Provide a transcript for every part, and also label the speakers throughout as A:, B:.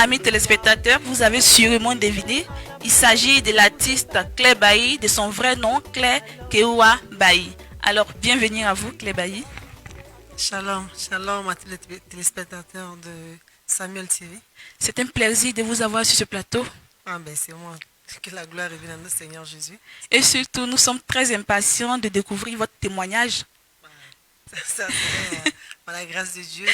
A: Amis téléspectateurs, vous avez sûrement deviné, il s'agit de l'artiste Claire Bailly, de son vrai nom, Claire Keoua Bailly. Alors, bienvenue à vous, Claire Bailly.
B: Shalom, shalom à tous les téléspectateurs de Samuel TV.
A: C'est un plaisir de vous avoir sur ce plateau.
B: Ah ben c'est moi. Que la gloire revienne à notre Seigneur Jésus.
A: Et surtout, nous sommes très impatients de découvrir votre témoignage.
B: Ça serait par la grâce de Dieu,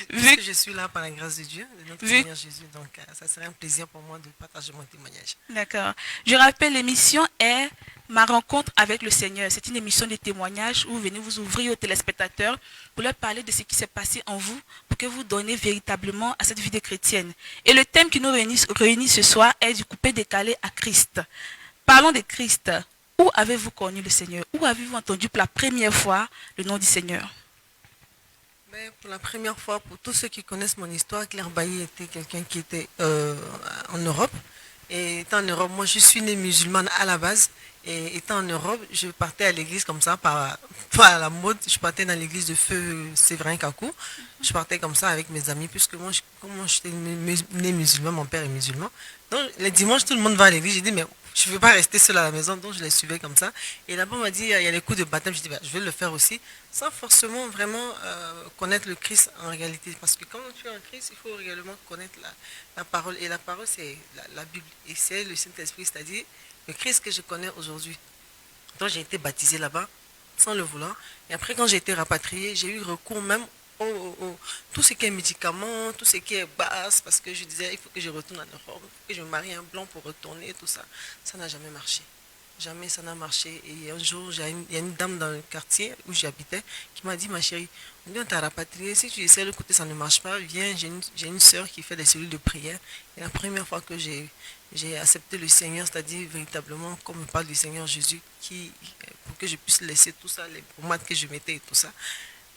A: Vu-
B: puisque je suis là par la grâce de Dieu, de notre
A: vu-
B: Seigneur Jésus. Donc ça serait un plaisir pour moi de partager mon témoignage.
A: D'accord. Je rappelle, l'émission est Ma rencontre avec le Seigneur. C'est une émission de témoignages où vous venez vous ouvrir aux téléspectateurs pour leur parler de ce qui s'est passé en vous, pour que vous donnez véritablement à cette vie de chrétienne. Et le thème qui nous réunit ce soir est du coupé décalé à Christ. Parlons de Christ. Où avez-vous connu le Seigneur? Où avez-vous entendu pour la première fois le nom du Seigneur?
B: Mais pour la première fois, pour tous ceux qui connaissent mon histoire, Claire Bailly était quelqu'un qui était en Europe. Et étant en Europe, moi je suis née musulmane à la base. Et étant en Europe, je partais à l'église comme ça, par la mode. Je partais dans l'église de Feu Séverin Kakou. Je partais comme ça avec mes amis, puisque moi, comme moi j'étais née musulman, mon père est musulman. Donc les dimanches, tout le monde va à l'église. J'ai dit, mais je ne veux pas rester seule à la maison, donc je les suivais comme ça. Et là-bas, on m'a dit, il y a les coups de baptême. Je dis, bah, je vais le faire aussi, sans forcément vraiment connaître le Christ en réalité. Parce que quand tu es en Christ, il faut réellement connaître la parole. Et la parole, c'est la Bible. Et c'est le Saint-Esprit, c'est-à-dire le Christ que je connais aujourd'hui. Donc j'ai été baptisé là-bas, sans le vouloir. Et après, quand j'ai été rapatrié, j'ai eu recours même tout ce qui est médicaments, tout ce qui est base, parce que je disais, il faut que je retourne en Europe, il faut que je me marie un blanc pour retourner, tout ça. Ça n'a jamais marché. Jamais ça n'a marché. Et un jour, il y a une dame dans le quartier où j'habitais qui m'a dit, ma chérie, on t'a rapatrié, si tu essaies de l'écouter, ça ne marche pas, viens, j'ai une soeur qui fait des cellules de prière. Et la première fois que j'ai accepté le Seigneur, c'est-à-dire véritablement, comme on parle du Seigneur Jésus, pour que je puisse laisser tout ça, les pommades que je mettais et tout ça,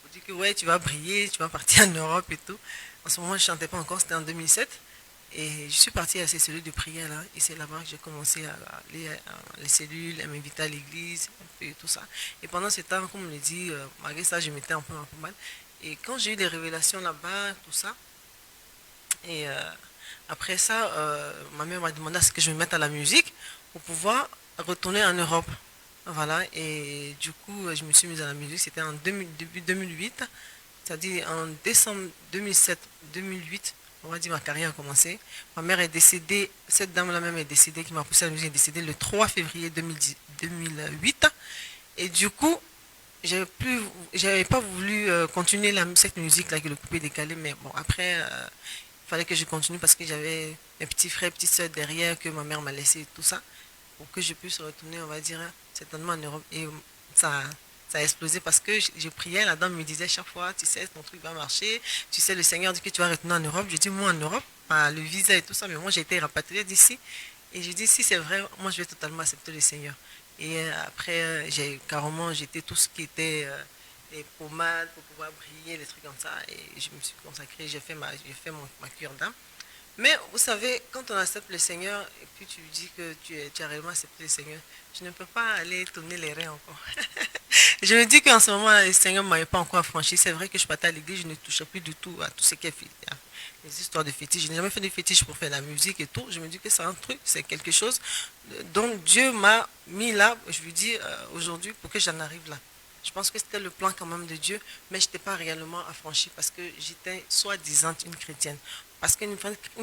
B: pour dire que ouais, tu vas briller, tu vas partir en Europe et tout. En ce moment, je ne chantais pas encore, c'était en 2007. Et je suis partie à ces cellules de prière là, et c'est là-bas que j'ai commencé à aller à les cellules, à m'inviter à l'église, un peu et tout ça. Et pendant ce temps, comme on le dit, malgré ça, je mettais un peu mal. Et quand j'ai eu des révélations là-bas, tout ça, et après ça, ma mère m'a demandé à ce que je me mette à la musique pour pouvoir retourner en Europe. Voilà, et du coup, je me suis mise à la musique, c'était en début 2008, c'est-à-dire en décembre 2007-2008, on va dire ma carrière a commencé. Ma mère est décédée, cette dame-là même est décédée, qui m'a poussé à la musique, est décédée le 3 février 2008. Et du coup, j'avais pas voulu continuer cette musique-là, que le coupé décalé, mais bon, après, il fallait que je continue parce que j'avais mes petits frères, petites soeurs derrière que ma mère m'a laissé et tout ça, pour que je puisse retourner, on va dire, certainement en Europe. Et ça, ça a explosé parce que je priais, la dame me disait chaque fois, tu sais, ton truc va marcher, tu sais, le Seigneur dit que tu vas retourner en Europe. Je dis, moi en Europe, pas le visa et tout ça, mais moi j'ai été rapatriée d'ici. Et je dis, si c'est vrai, moi je vais totalement accepter le Seigneur. Et après, j'étais tout ce qui était les pommades pour pouvoir briller, les trucs comme ça. Et je me suis consacrée, j'ai fait ma cure d'âme. Mais vous savez, quand on accepte le Seigneur et puis tu dis que tu as réellement accepté le Seigneur, je ne peux pas aller tourner les reins encore. Je me dis qu'en ce moment, le Seigneur ne m'avait pas encore affranchi. C'est vrai que je partais à l'église, je ne touchais plus du tout à tout ce qui est les histoires de fétiches. Je n'ai jamais fait de fétiches pour faire de la musique et tout. Je me dis que c'est un truc, c'est quelque chose dont Dieu m'a mis là, je lui dis aujourd'hui, pour que j'en arrive là. Je pense que c'était le plan quand même de Dieu, mais je n'étais pas réellement affranchie parce que j'étais soi-disant une chrétienne. Parce qu'une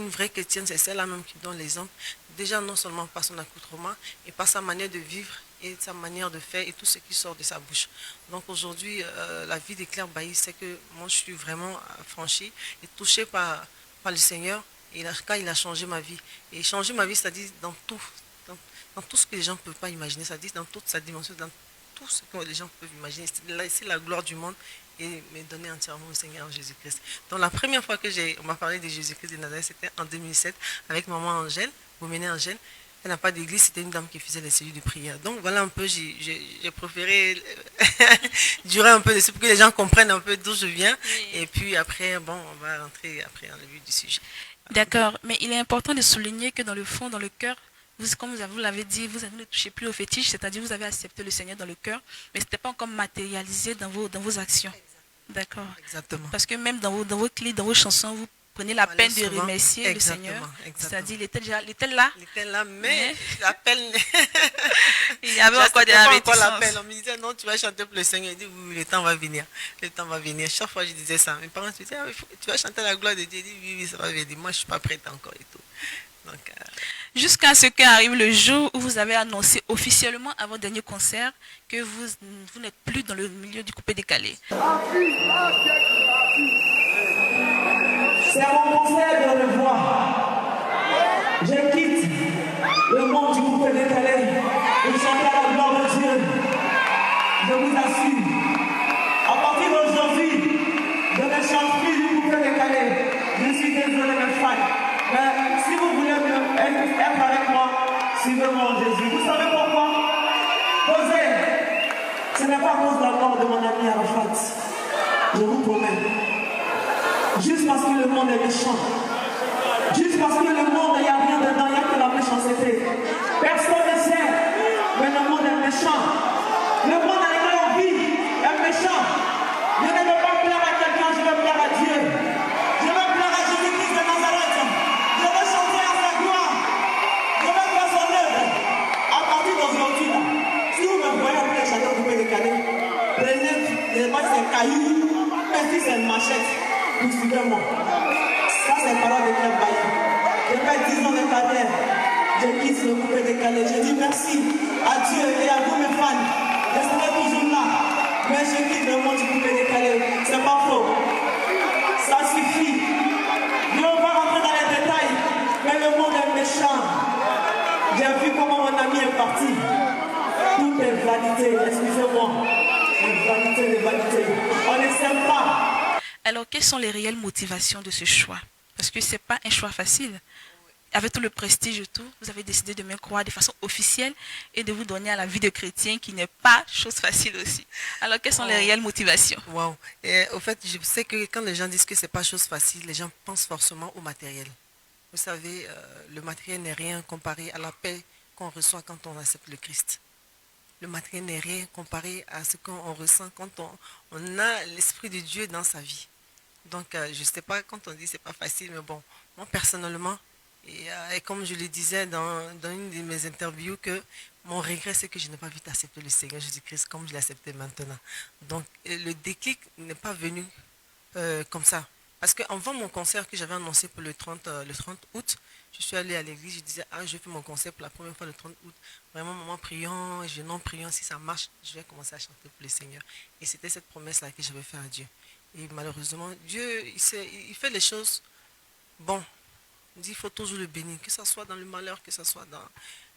B: vraie chrétienne, c'est celle-là même qui donne l'exemple, déjà non seulement par son accoutrement, et par sa manière de vivre, et sa manière de faire, et tout ce qui sort de sa bouche. Donc aujourd'hui, la vie de Claire Bailly, c'est que moi je suis vraiment affranchie et touchée par le Seigneur, et quand il a changé ma vie. Et changer ma vie, c'est-à-dire dans tout ce que les gens ne peuvent pas imaginer, c'est-à-dire dans toute sa dimension, dans tout ce que les gens peuvent imaginer. C'est la gloire du monde et me donner entièrement au Seigneur Jésus-Christ. Donc la première fois que on m'a parlé de Jésus-Christ de Nazareth, c'était en 2007 avec maman Angèle, Boméné Angèle. Elle n'a pas d'église, c'était une dame qui faisait les cellules de prière. Donc voilà un peu, j'ai préféré durer un peu dessus pour que les gens comprennent un peu d'où je viens.
A: Oui.
B: Et puis après, bon, on va rentrer après dans le vif du sujet.
A: D'accord, mais il est important de souligner que dans le fond, dans le cœur, comme vous l'avez dit, vous ne touchez plus au fétiche, c'est-à-dire vous avez accepté le Seigneur dans le cœur, mais ce n'était pas encore matérialisé dans vos actions. D'accord.
B: Exactement.
A: Parce que même dans vos clips, dans vos chansons, vous prenait la
B: Fallait
A: peine de
B: souvent.
A: remercier le Seigneur.
B: Exactement, exactement.
A: C'est-à-dire, il était là,
B: Il était là, mais l'appel,
A: il y avait encore des
B: j'acceptais pas encore l'appel.
A: réticences.
B: On me disait, non, tu vas chanter pour le Seigneur. Il dit, oui, oui, le temps va venir. Le temps va venir. Chaque fois, je disais ça. Mes parents me disaient, ah, tu vas chanter la gloire de Dieu. Il dit, oui, oui, ça va venir. Moi, je suis pas prête encore et tout. Donc,
A: Jusqu'à ce qu'arrive le jour où vous avez annoncé officiellement à votre dernier concert que vous n'êtes plus dans le milieu du coupé décalé.
C: C'est à mon concert de le voir. Je quitte le monde du coupé décalé pour chanter à la gloire de Dieu. Je vous assure, à partir d'aujourd'hui, je ne chante plus du coupé décalé. Je suis désolé, mes fans. Mais si vous voulez être avec moi, suivez-moi Jésus. Vous savez pourquoi? Posez. Ce n'est pas à cause de la mort de mon ami Arafat. Je vous promets. Juste parce que le monde est méchant. Juste parce que le monde, il n'y a rien dedans, il n'y a que la méchanceté. Personne ne sait, mais le monde est méchant. Le monde dans lequel on vit est méchant. Je ne veux pas plaire à quelqu'un, je veux plaire à Dieu. Je veux plaire à Jésus-Christ de Nazareth. Je veux chanter à sa gloire. Je veux faire son œuvre. À partir d'aujourd'hui, si vous me voyez en train de chanter au coupé décalé, prenez les matchs, c'est cailloux, même si c'est une machette. Suivez-moi. Ça, c'est parole de Claire Bailly. J'ai fait 10 ans de carrière. Je quitte le coupé décalé. Je dis merci à Dieu et à vous, mes fans. Je serai toujours là. Mais je quitte le monde du coupé décalé. C'est pas faux. Ça suffit. Mais on va rentrer dans les détails. Mais le monde est méchant. J'ai vu comment mon ami est parti. Tout est vanité. Excusez-moi. C'est vanité de vanité. On ne s'aime pas.
A: Alors, quelles sont les réelles motivations de ce choix? Parce que ce n'est pas un choix facile. Avec tout le prestige et tout, vous avez décidé de me croire de façon officielle et de vous donner à la vie de chrétien qui n'est pas chose facile aussi. Alors, quelles sont les réelles motivations?
B: wow. Et au fait, je sais que quand les gens disent que c'est pas chose facile, les gens pensent forcément au matériel. Vous savez, le matériel n'est rien comparé à la paix qu'on reçoit quand on accepte le Christ. Le matériel n'est rien comparé à ce qu'on ressent quand on a l'Esprit de Dieu dans sa vie. Donc, je ne sais pas quand on dit c'est pas facile, mais bon, moi personnellement, et comme je le disais dans une de mes interviews, que mon regret c'est que je n'ai pas vite accepté le Seigneur Jésus-Christ comme je l'ai accepté maintenant. Donc, le déclic n'est pas venu comme ça. Parce qu'avant mon concert que j'avais annoncé pour le 30 août, je suis allée à l'église, je disais, ah, je fais mon concert pour la première fois le 30 août. Vraiment, maman, prions, prions, si ça marche, je vais commencer à chanter pour le Seigneur. Et c'était cette promesse-là que j'avais fait à Dieu. Et malheureusement, Dieu, il fait les choses. Bon, il dit, il faut toujours le bénir, que ce soit dans le malheur, que ce soit dans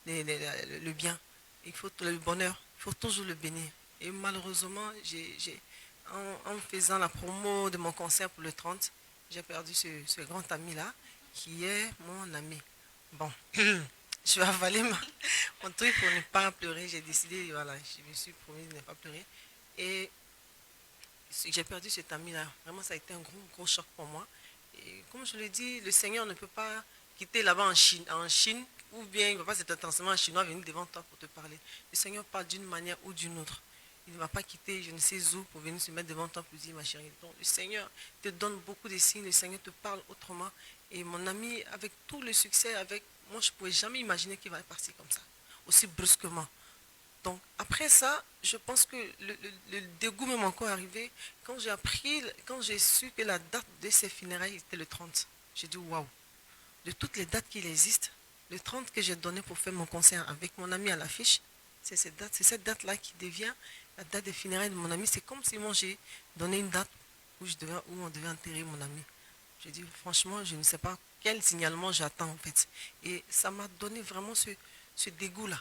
B: le bien. Il faut le bonheur, il faut toujours le bénir. Et malheureusement, en faisant la promo de mon concert pour le 30, j'ai perdu ce grand ami-là, qui est mon ami. Bon, je vais avaler mon truc pour ne pas pleurer. J'ai décidé, voilà, je me suis promis de ne pas pleurer. Et j'ai perdu cet ami-là. Vraiment, ça a été un gros choc pour moi. Et comme je le dis, le Seigneur ne peut pas quitter là-bas en Chine, ou bien il ne va pas cet enseignement chinois venir devant toi pour te parler. Le Seigneur parle d'une manière ou d'une autre. Il ne va pas quitter je ne sais où pour venir se mettre devant toi pour dire ma chérie. Donc, le Seigneur te donne beaucoup de signes, le Seigneur te parle autrement. Et mon ami, avec tout le succès, moi je ne pouvais jamais imaginer qu'il va partir comme ça, aussi brusquement. Donc après ça, je pense que le dégoût m'est encore arrivé quand j'ai su que la date de ses funérailles était le 30. J'ai dit waouh, de toutes les dates qu'il existe, le 30 que j'ai donné pour faire mon concert avec mon ami à l'affiche, c'est cette date-là qui devient la date des funérailles de mon ami. C'est comme si moi j'ai donné une date où on devait enterrer mon ami. J'ai dit franchement, je ne sais pas quel signalement j'attends en fait. Et ça m'a donné vraiment ce dégoût-là.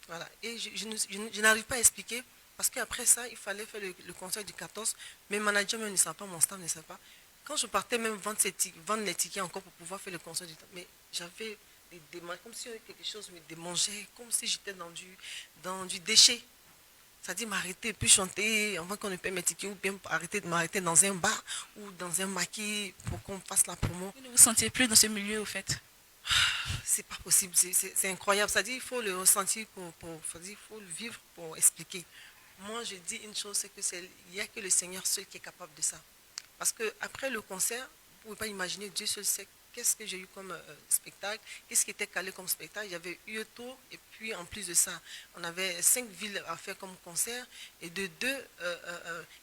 B: Voilà. Et je n'arrive pas à expliquer parce qu'après ça, il fallait faire le concert du 14. Mes managers même ne savent pas, mon staff ne savait pas. Quand je partais même vendre les tickets encore pour pouvoir faire le concert du 14, mais j'avais comme si quelque chose me démangeait, comme si j'étais dans du déchet. C'est-à-dire m'arrêter, puis chanter avant qu'on ne paie mes tickets, ou bien m'arrêter dans un bar ou dans un maquis pour qu'on fasse la promo.
A: Vous ne vous sentiez plus dans ce milieu au fait?
B: C'est pas possible, c'est incroyable. C'est-à-dire il faut le ressentir, il faut le vivre pour expliquer. Moi, je dis une chose, c'est que il n'y a que le Seigneur seul qui est capable de ça. Parce qu'après le concert, pouvez pas imaginer, Dieu seul sait qu'est-ce que j'ai eu comme spectacle, qu'est-ce qui était calé comme spectacle. Il y avait eu tour, et puis en plus de ça, on avait 5 villes à faire comme concert, et de deux,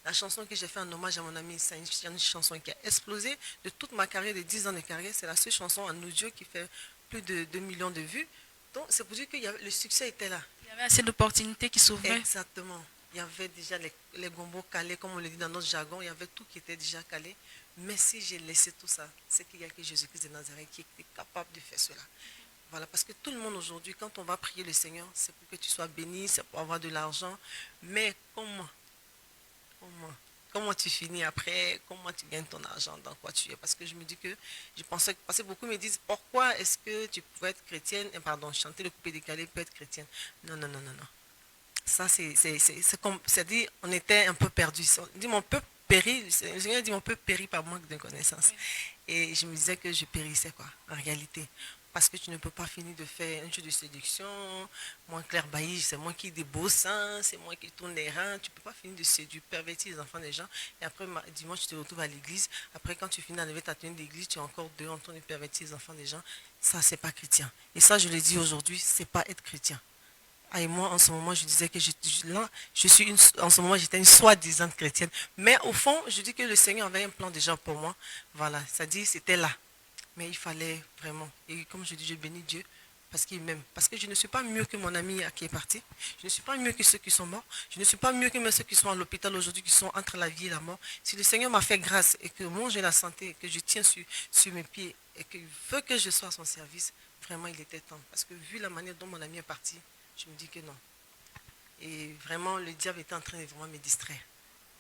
B: la chanson que j'ai fait en hommage à mon ami, c'est une chanson qui a explosé. De toute ma carrière, de 10 ans de carrière, c'est la seule chanson en audio qui fait plus de 2 millions de vues. Donc c'est pour dire que le succès était là.
A: Il y avait assez d'opportunités qui s'ouvraient.
B: Exactement. Il y avait déjà les gombos calés, comme on le dit dans notre jargon, il y avait tout qui était déjà calé. Mais si j'ai laissé tout ça, c'est qu'il n'y a que Jésus-Christ de Nazareth qui était capable de faire cela. Voilà, parce que tout le monde aujourd'hui, quand on va prier le Seigneur, c'est pour que tu sois béni, c'est pour avoir de l'argent. Mais comment tu finis après? Comment tu gagnes ton argent? Dans quoi tu es? Parce que je me dis que, je pensais, parce que beaucoup me disent, pourquoi est-ce que tu pouvais être chrétienne, pardon, chanter le coupé décalé peut être chrétienne? Non, non, non, non, non. Ça, c'est-à-dire, on était un peu perdus. On dit, mon peuple périt, le Seigneur dit, mon peuple périt par manque de connaissance. Oui. Et je me disais que je périssais, quoi, en réalité. Parce que tu ne peux pas finir de faire un jeu de séduction. Moi, Claire Bailly, c'est moi qui ai des beaux seins, c'est moi qui tourne les reins. Tu ne peux pas finir de séduire, pervertir les enfants des gens. Et après, dimanche, tu te retrouves à l'église. Après, quand tu finis d'enlever ta tenue d'église, tu es encore deux en train de pervertir les enfants des gens. Ça, c'est pas chrétien. Et ça, je le dis aujourd'hui, c'est pas être chrétien. Et moi, en ce moment, je disais que en ce moment, j'étais une soi-disant chrétienne. Mais au fond, je dis que le Seigneur avait un plan déjà pour moi. Voilà, c'est-à-dire, c'était là. Mais il fallait vraiment. Et comme je dis, je bénis Dieu parce qu'il m'aime. Parce que je ne suis pas mieux que mon ami qui est parti. Je ne suis pas mieux que ceux qui sont morts. Je ne suis pas mieux que ceux qui sont à l'hôpital aujourd'hui, qui sont entre la vie et la mort. Si le Seigneur m'a fait grâce et que moi j'ai la santé, et que je tiens sur mes pieds et qu'il veut que je sois à son service, vraiment il était temps. Parce que vu la manière dont mon ami est parti, je me dis que non. Et vraiment, le diable était en train de vraiment me distraire.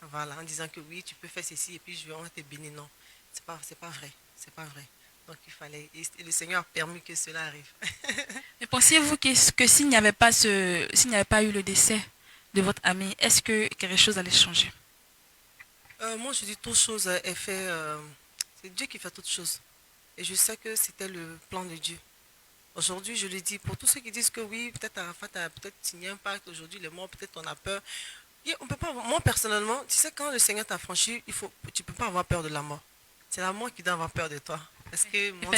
B: Voilà, en disant que oui, tu peux faire ceci et puis on va te bénir. Non, c'est pas vrai. C'est pas vrai. Donc il fallait, et le Seigneur a permis que cela arrive.
A: Mais pensiez-vous que s'il n'y avait pas eu le décès de votre ami, est-ce que quelque chose allait changer?
B: Moi, je dis toute chose est fait. C'est Dieu qui fait toutes choses. Et je sais que c'était le plan de Dieu. Aujourd'hui, je le dis, pour tous ceux qui disent que oui, peut-être Arafat a peut-être signé un pacte, aujourd'hui il est mort, peut-être on a peur. Et on peut pas, moi personnellement, tu sais, quand le Seigneur t'a franchi, tu ne peux pas avoir peur de la mort. C'est la mort qui doit avoir peur de toi. Parce que, moi,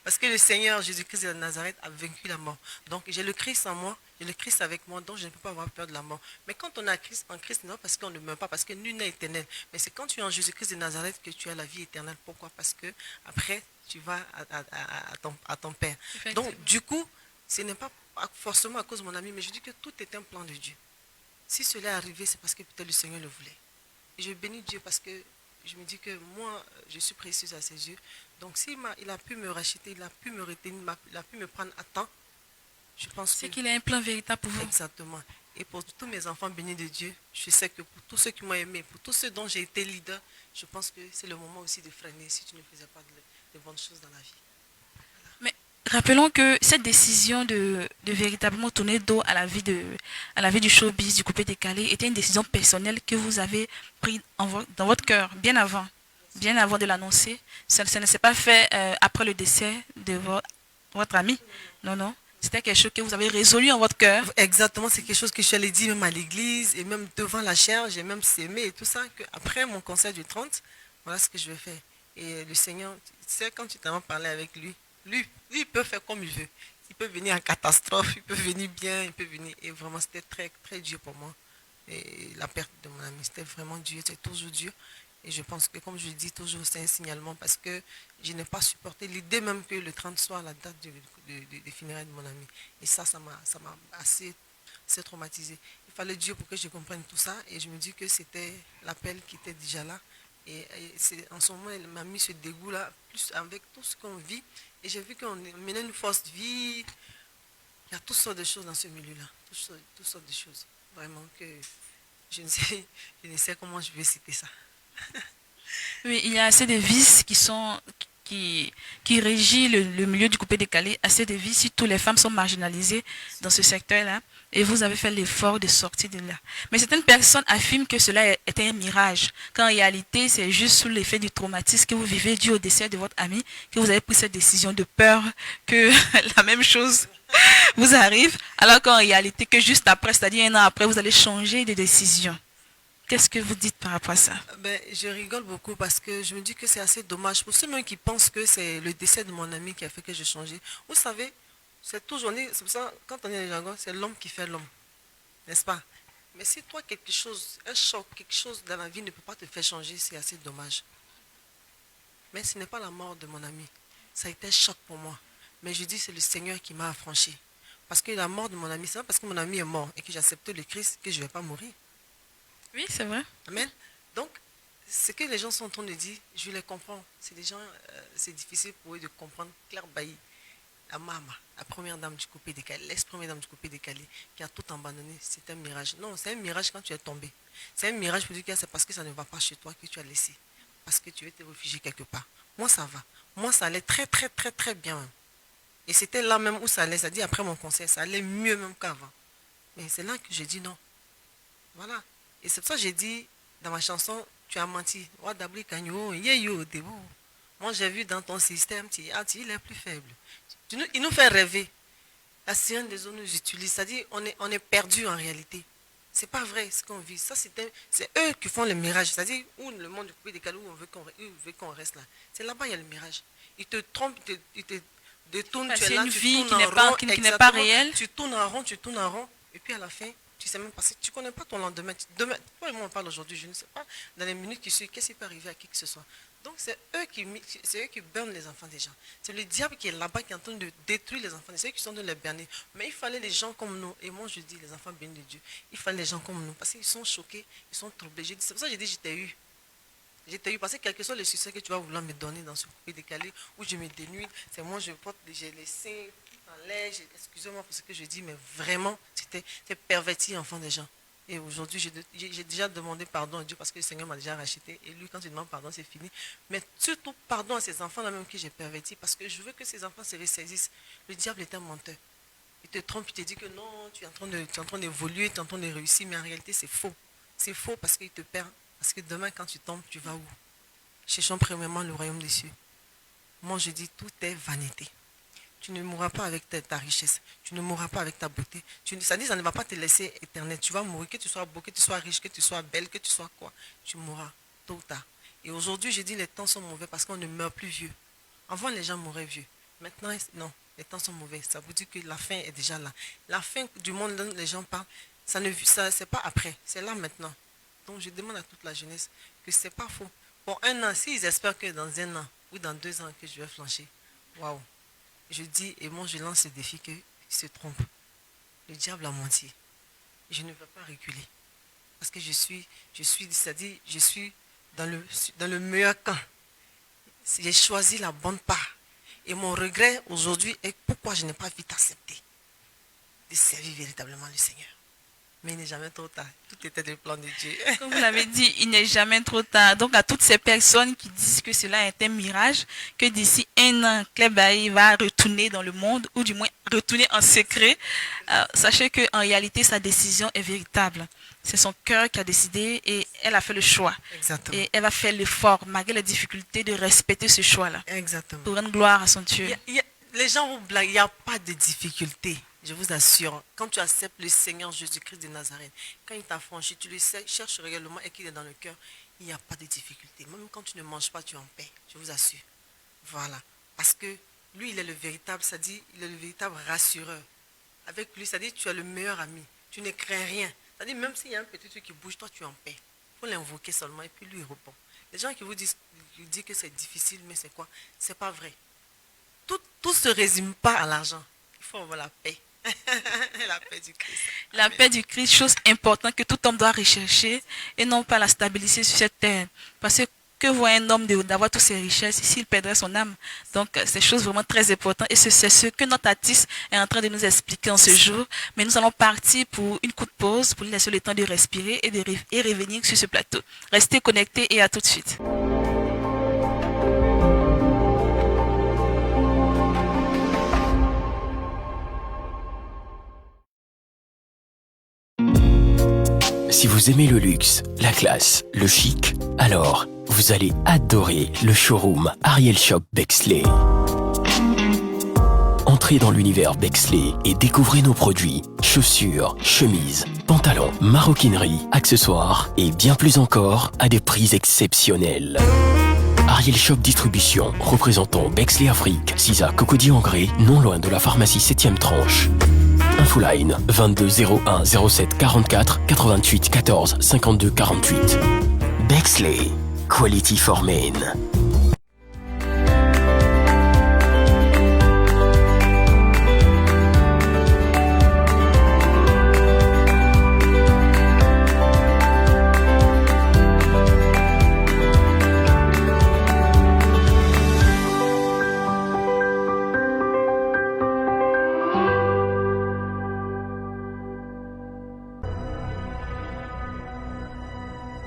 B: parce que le Seigneur Jésus-Christ de Nazareth a vaincu la mort. Donc j'ai le Christ en moi, j'ai le Christ avec moi, donc je ne peux pas avoir peur de la mort. Mais quand on a Christ en Christ, non, parce qu'on ne meurt pas, parce que nul n'est éternel. Mais c'est quand tu es en Jésus-Christ de Nazareth que tu as la vie éternelle. Pourquoi? Parce que après, tu vas à ton Père. Donc du coup, ce n'est pas forcément à cause de mon ami, mais je dis que tout est un plan de Dieu. Si cela est arrivé, c'est parce que peut-être le Seigneur le voulait. Et je bénis Dieu parce que je me dis que moi, je suis précieuse à ses yeux. Donc, s'il a pu me racheter, il a pu me retenir, il a pu me prendre à temps, je pense que...
A: C'est qu'il a un plan véritable pour vous.
B: Exactement. Et pour tous mes enfants bénis de Dieu, je sais que pour tous ceux qui m'ont aimé, pour tous ceux dont j'ai été leader, je pense que c'est le moment aussi de freiner si tu ne faisais pas de bonnes choses dans la vie.
A: Mais rappelons que cette décision de véritablement tourner dos à la vie du showbiz, du coupé décalé, était une décision personnelle que vous avez prise dans votre cœur, bien avant de l'annoncer. Ça ne s'est pas fait après le décès de votre ami. Non, non. C'était quelque chose que vous avez résolu en votre cœur.
B: Exactement, c'est quelque chose que je suis allée dire même à l'église et même devant la chair, j'ai même s'aimé et tout ça. Après mon concert du 30, voilà ce que je vais faire. Et le Seigneur, tu sais, quand tu t'en vas parler avec lui, il peut faire comme il veut. Il peut venir en catastrophe, il peut venir bien, il peut venir. Et vraiment, c'était très, très dur pour moi. Et la perte de mon ami, c'était vraiment dur, c'est toujours dur. Et je pense que, comme je le dis toujours, c'est un signalement parce que je n'ai pas supporté l'idée même que le 30 soit la date des funérailles de mon ami. Et ça m'a assez traumatisé. Il fallait Dieu pour que je comprenne tout ça. Et je me dis que c'était l'appel qui était déjà là. Et en ce moment, elle m'a mis ce dégoût-là, plus avec tout ce qu'on vit. Et j'ai vu qu'on menait une fausse vie. Il y a toutes sortes de choses dans ce milieu-là. Toutes sortes de choses. Vraiment que je ne sais comment je vais citer ça.
A: Oui, il y a assez de vices qui régit le milieu du coupé décalé, assez de vices si toutes les femmes sont marginalisées dans ce secteur-là. Et vous avez fait l'effort de sortir de là. Mais certaines personnes affirment que cela est un mirage, qu'en réalité, c'est juste sous l'effet du traumatisme que vous vivez dû au décès de votre ami que vous avez pris cette décision de peur que la même chose vous arrive, alors qu'en réalité, que juste après, c'est-à-dire un an après, vous allez changer de décision. Qu'est-ce que vous dites par rapport à ça?
B: Ben, je rigole beaucoup parce que je me dis que c'est assez dommage pour ceux même qui pensent que c'est le décès de mon ami qui a fait que j'ai changé. Vous savez, c'est toujours, c'est pour ça, quand on est les jargon, c'est l'homme qui fait l'homme, n'est-ce pas? Mais si toi, quelque chose, un choc, quelque chose dans la vie ne peut pas te faire changer, c'est assez dommage. Mais ce n'est pas la mort de mon ami. Ça a été un choc pour moi. Mais je dis, c'est le Seigneur qui m'a affranchi. Parce que la mort de mon ami, c'est pas parce que mon ami est mort et que j'ai accepté le Christ que je ne vais pas mourir.
A: Oui, c'est vrai.
B: Amen. Donc, ce que les gens sont en train de dire, je les comprends. C'est des gens, c'est difficile pour eux de comprendre. Claire Bailly, la Mama, la première dame du coupé décalé, l'ex-première dame du coupé décalé, qui a tout abandonné, c'est un mirage. Non, c'est un mirage quand tu es tombé. C'est un mirage pour dire que c'est parce que ça ne va pas chez toi que tu as laissé. Parce que tu veux te réfugier quelque part. Moi, ça va. Moi, ça allait très, très, très, très bien. Et c'était là même où ça allait. Ça dit après mon conseil, ça allait mieux même qu'avant. Mais c'est là que j'ai dit non. Voilà. Et c'est pour ça que j'ai dit dans ma chanson, tu as menti. Moi, j'ai vu dans ton système, il est plus faible. Il nous fait rêver. La sirène des eaux nous utilise. C'est-à-dire on est perdu en réalité. C'est pas vrai ce qu'on vit. Ça, c'est eux qui font le mirage. C'est-à-dire où le monde du coupé décalé, où on veut qu'on reste là. C'est là-bas, il y a le mirage. Ils te trompent, ils te détournent. Tu es là,
A: une
B: tu
A: vie
B: tournes
A: qui
B: en rond,
A: n'est pas réelle.
B: Tu tournes en rond, tu tournes en rond. Et puis à la fin, tu sais même pas, tu ne connais pas ton lendemain. Demain, toi et moi on parle aujourd'hui, je ne sais pas, dans les minutes qui suivent, qu'est-ce qui peut arriver à qui que ce soit. Donc c'est eux qui burnent les enfants des gens. C'est le diable qui est là-bas, qui est en train de détruire les enfants. C'est eux qui sont en train de les berner. Mais il fallait les gens comme nous. Et moi je dis, les enfants bénis de Dieu, il fallait les gens comme nous. Parce qu'ils sont choqués, ils sont troublés. C'est pour ça que j'ai dit, j'étais eu. J'étais eu parce que quel que soit le succès que tu vas vouloir me donner dans ce coupé décalé, où je me dénude, c'est moi, j'ai les seins en l'air, excusez-moi pour ce que je dis, mais vraiment, c'est perverti, enfant des gens. Et aujourd'hui, j'ai déjà demandé pardon à Dieu parce que le Seigneur m'a déjà racheté. Et lui, quand il demande pardon, c'est fini. Mais surtout, pardon à ces enfants-là même que j'ai pervertis parce que je veux que ces enfants se ressaisissent. Le diable est un menteur. Il te trompe, il te dit que non, tu es en train d'évoluer, tu es en train de réussir, mais en réalité, c'est faux. C'est faux parce qu'il te perd. Parce que demain, quand tu tombes, tu vas où? Cherchons premièrement le royaume des cieux. Moi, je dis, tout est vanité. Tu ne mourras pas avec ta richesse. Tu ne mourras pas avec ta beauté. Ça dit, ça ne va pas te laisser éternel. Tu vas mourir, que tu sois beau, que tu sois riche, que tu sois belle, que tu sois quoi. Tu mourras, tôt ou tard. Et aujourd'hui, je dis, les temps sont mauvais parce qu'on ne meurt plus vieux. Avant, les gens mouraient vieux. Maintenant, non, les temps sont mauvais. Ça vous dit que la fin est déjà là. La fin du monde dont les gens parlent, c'est pas après, c'est là maintenant. Donc, je demande à toute la jeunesse que ce n'est pas faux. Pour un an, s'ils espèrent que dans un an ou dans 2 ans que je vais flancher, waouh. Je dis, et moi je lance ce défi qu'ils se trompent. Le diable a menti. Je ne veux pas reculer. Parce que c'est-à-dire, je suis dans le meilleur camp. J'ai choisi la bonne part. Et mon regret aujourd'hui est pourquoi je n'ai pas vite accepté de servir véritablement le Seigneur. Mais il n'est jamais trop tard. Tout était le plan de Dieu.
A: Comme vous l'avez dit, il n'est jamais trop tard. Donc à toutes ces personnes qui disent que cela est un mirage, que d'ici 1 an, Claire Bailly va retourner dans le monde, ou du moins retourner en secret, sachez qu'en réalité, sa décision est véritable. C'est son cœur qui a décidé et elle a fait le choix.
B: Exactement.
A: Et elle va faire l'effort, malgré les difficultés, de respecter ce choix-là.
B: Exactement.
A: Pour rendre gloire à son Dieu.
B: Les gens vous blaguent, il n'y a pas de difficulté. Je vous assure, quand tu acceptes le Seigneur Jésus-Christ de Nazareth, quand il t'a franchi, tu le cherches réellement et qu'il est dans le cœur, il n'y a pas de difficulté. Même quand tu ne manges pas, tu es en paix. Je vous assure. Voilà. Parce que lui, il est le véritable, ça dit, il est le véritable rassureur. Avec lui, ça dit, tu es le meilleur ami. Tu ne crains rien. Ça dit, même s'il y a un petit truc qui bouge, toi, tu es en paix. Il faut l'invoquer seulement et puis lui, il répond. Les gens qui vous disent que c'est difficile, mais c'est quoi? C'est pas vrai. Tout ne se résume pas à l'argent. Il faut avoir la paix. La paix du Christ.
A: La paix du Christ, chose importante que tout homme doit rechercher et non pas la stabiliser sur cette terre. Parce que voit un homme d'avoir toutes ses richesses s'il perdrait son âme? Donc, c'est chose vraiment très importante et c'est ce que notre artiste est en train de nous expliquer en ce jour. Mais nous allons partir pour une courte pause pour lui laisser le temps de respirer et revenir sur ce plateau. Restez connectés et à tout de suite.
D: Si vous aimez le luxe, la classe, le chic, alors vous allez adorer le showroom Ariel Shop Bexley. Entrez dans l'univers Bexley et découvrez nos produits, chaussures, chemises, pantalons, maroquinerie, accessoires et bien plus encore à des prix exceptionnels. Ariel Shop Distribution, représentant Bexley Afrique, 6 à Cocody Angré, non loin de la pharmacie 7e tranche. Infoline 22 01 07 44 88 14 52 48. Bexley, Quality for Men.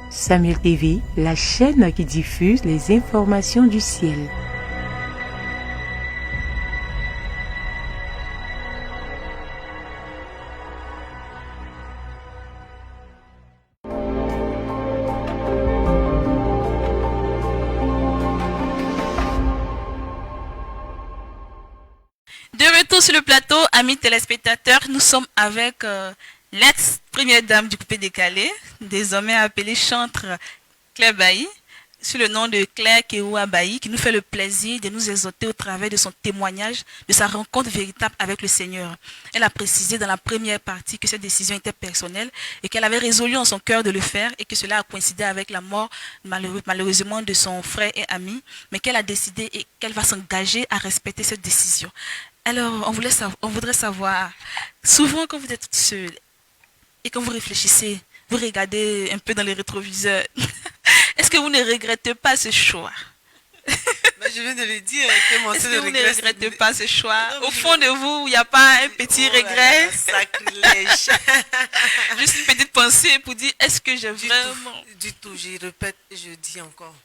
E: Samuel TV, la chaîne qui diffuse les informations du ciel.
A: De retour sur le plateau, amis téléspectateurs, nous sommes avec l'ex-première dame du coupé décalé, désormais appelée chantre Claire Bailly, sous le nom de Claire Keoua Bailly, qui nous fait le plaisir de nous exhorter au travers de son témoignage, de sa rencontre véritable avec le Seigneur. Elle a précisé dans la première partie que cette décision était personnelle et qu'elle avait résolu en son cœur de le faire et que cela a coïncidé avec la mort malheureusement de son frère et ami, mais qu'elle a décidé et qu'elle va s'engager à respecter cette décision. Alors, on voudrait savoir, souvent quand vous êtes toute seule et quand vous réfléchissez, vous regardez un peu dans les rétroviseurs, est-ce que vous ne regrettez pas ce choix?
B: Ben, je viens de le dire, que mon
A: Est-ce
B: seul
A: que vous ne
B: regret,
A: regrettez pas ce choix?
B: Non,
A: Au fond de vous, il n'y a pas un petit regret?
B: Sacrilège.
A: Juste une petite pensée pour dire, est-ce que j'ai vraiment...
B: Du tout, je répète et je dis encore.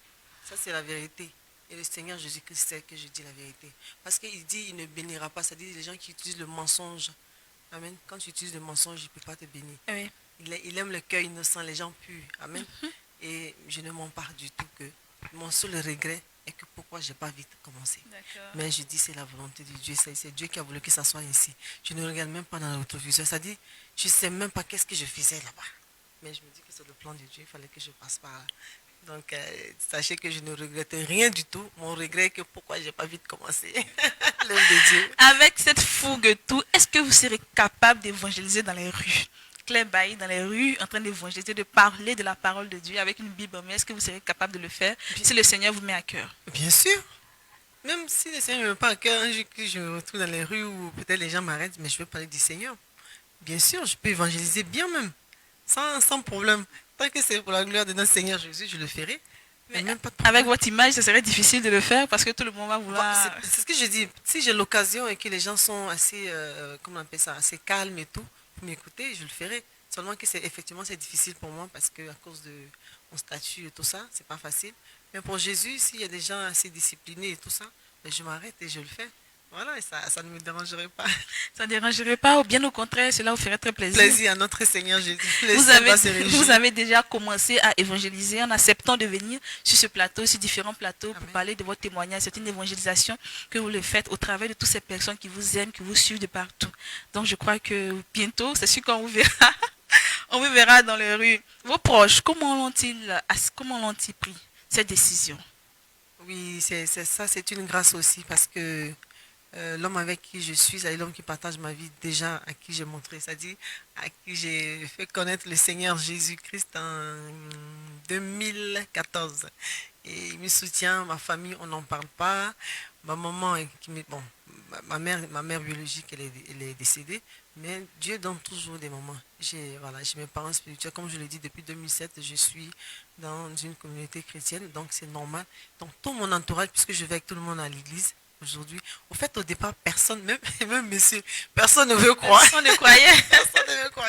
B: Ça, c'est la vérité. Et le Seigneur Jésus-Christ sait que je dis la vérité. Parce qu'il dit, il ne bénira pas. C'est-à-dire les gens qui utilisent le mensonge. Amen. Quand tu utilises le mensonge, il ne peut pas te bénir.
A: Oui.
B: Il aime le cœur innocent, les gens purs. Amen. Et je ne m'en parle du tout que mon seul regret est que pourquoi je n'ai pas vite commencé. Mais je dis c'est la volonté de Dieu. C'est Dieu qui a voulu que ça soit ainsi. Je ne regarde même pas dans la rétroviseur. C'est-à-dire, je ne sais même pas qu'est-ce que je faisais là-bas. Mais je me dis que c'est le plan de Dieu. Il fallait que je passe par là. Donc, sachez que je ne regrette rien du tout. Mon regret est que pourquoi je n'ai pas vite commencé. L'œuvre de Dieu.
A: Avec cette fougue et tout, est-ce que vous serez capable d'évangéliser dans les rues? Claire Bailly dans les rues, en train d'évangéliser, de parler de la parole de Dieu avec une Bible. Mais est-ce que vous serez capable de le faire si le Seigneur vous met à cœur?
B: Bien sûr. Même si le Seigneur ne me met pas à cœur, un jour que je me retrouve dans les rues où peut-être les gens m'arrêtent, mais je veux parler du Seigneur. Bien sûr, je peux évangéliser bien même, sans problème. Tant que c'est pour la gloire de notre Seigneur Jésus, je le ferai.
A: Mais
B: même pas de
A: avec
B: problème.
A: votre image, ce serait difficile de le faire parce que tout le monde va vouloir...
B: C'est ce que je dis. Si j'ai l'occasion et que les gens sont assez, comment on appelle ça, assez calmes et tout, pour m'écouter, je le ferai. Seulement que effectivement c'est difficile pour moi parce que à cause de mon statut et tout ça, c'est pas facile. Mais pour Jésus, s'il y a des gens assez disciplinés et tout ça, ben je m'arrête et je le fais. Voilà, et ça ne me dérangerait pas.
A: Ça ne dérangerait pas, ou bien au contraire, cela vous ferait très plaisir.
B: Plaisir à notre Seigneur Jésus.
A: Vous avez déjà commencé à évangéliser en acceptant de venir sur ce plateau, sur différents plateaux, pour parler de votre témoignage. C'est une évangélisation que vous le faites au travers de toutes ces personnes qui vous aiment, qui vous suivent de partout. Donc je crois que bientôt, c'est sûr qu'on vous verra. On vous verra dans les rues. Vos proches, comment l'ont-ils pris, cette décision?
B: Oui, c'est ça, c'est une grâce aussi parce que l'homme avec qui je suis, c'est l'homme qui partage ma vie déjà, à qui j'ai montré, c'est-à-dire à qui j'ai fait connaître le Seigneur Jésus-Christ en 2014. Et il me soutient, ma famille, on n'en parle pas. Ma maman, ma mère biologique, elle est décédée, mais Dieu donne toujours des moments. J'ai mes parents spirituels, comme je l'ai dit, depuis 2007, je suis dans une communauté chrétienne, donc c'est normal. Donc tout mon entourage, puisque je vais avec tout le monde à l'église, aujourd'hui. Au fait, au départ, personne, même monsieur, personne ne veut croire.
A: Personne ne croyait.
B: Personne ne veut croire,